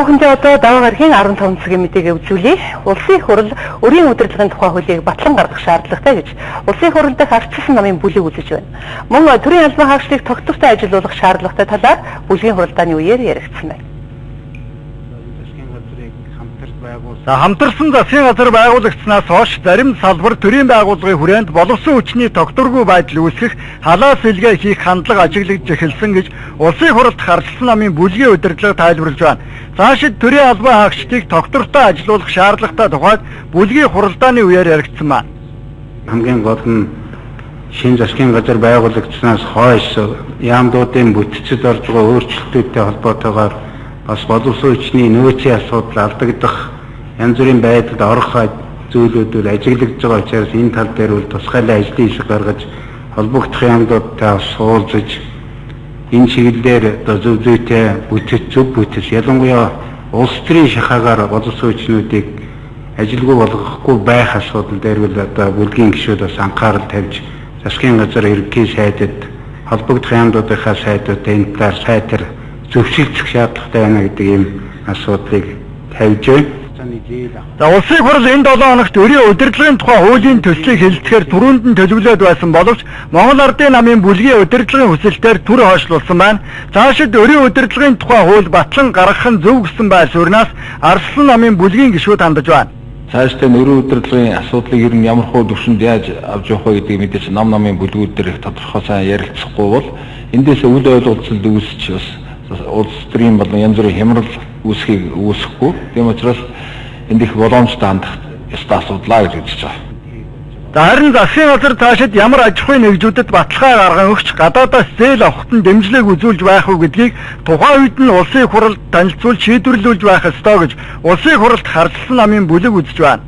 бүхэндээ одоо даваа гарагийн 15 цагийн мэдээгээ үзүүлье. Улсын их хурл өрийн удирдлагын тухай хуулийг батлан гаргах шаардлагатай гэж улсын их хурл дахь ардчилсан намын бүлэг үзэж байна. Мөн төрийн албан хаагчлалыг тогтвортой ажилуулах шаардлагатай талаар бүлгийн хуралдааны үеэр яригдсан байна. Хамтарсан засгийн газар байгуулагчснаас хойш зарим салбар төрийн байгууллагын хүрээнд боловсон хүчний тогтворгүй байдал үүсгэх халаас илгээ хийх хандлага ажиглагдж эхэлсэн гэж улсын хурлд харилцсан намын бүлгийн удирдлага тайлбарлаж байна. Цаашид төрийн албан хаагчлалыг тогтвортой ажилуулах шаардлагатай тухайд бүлгийн хуралдааны үеэр яригдсан байна. Хамгийн гол нь шинэ засгийн газар байгуулагчснаас хойш яамдуудын бүтцэд орж байгаа өөрчлөлтүүдтэй холбоотойгоор бас боловсон хүчний нөөцийн асуудал алдагдах янз бүрийн байдалд орох зүйлүүдээр ажиглагдж байгаа учраас энэ тал дээр бол тусгайлан ажлын хэсэг гаргаж холбогдох яамдуудтай суулзаж энэ чиглэлээр зөв зүйтэй бүтэц ялангуяа улс төрийн шахаагаар боловсон хүчнүүдийг ажилгүй болгохгүй байх асуудал дээр бол одоо бүлгийн гишүүд бас анхаарал тавьж засгийн газар ерөнхий сайдад холбогдох яамдуудынхаа сайдууд энэ талаар сайтар зөвшөлдөх шаардлагатай байна гэдэг ийм асуудлыг тавьж байна. Улсын хурл энэ 7 хоногт өрийн удирдлагын тухай хуулийн төслийг хэлэлцэхээр түрүүнд нь төлөвлөд байсан боловч Монгол Ардын намын бүлгийн удирдлагын хүсэлтээр түр хойшлуулсан байна. Цаашид өрийн удирдлагын тухай хууль батлан гаргах нь зөв гэсэн байр сууринаас Арслан намын бүлгийн гишүүд хандаж байна. Цаашдаа өрийн удирдлагын асуудлыг ер нь ямар хөө төвшөнд яаж авч явах вэ гэдэг мэдээж намын бүлгүүд дээр их тодорхой сайн ярилцахгүй бол эндээс үл ойлголцол үүсч бас улс төрийн болон янз бүрийн хямрал үүсэхгүй. Тийм учраас энд их боломжтой хандах ёстой асуудлаа гэж үзэж байгаа. Харин засгийн газар цаашид ямар аж ахуйн нэгжүүдэд баталгаа гарган өгч гадаадаас зээл авахт нь дэмжлэг үзүүлж байх уу гэдгийг тухайн үед нь улсын хуралд танилцуулж шийдвэрлүүлж байх ёстой гэж улсын хуралд харилцсан намын бүлэг үзэж байна.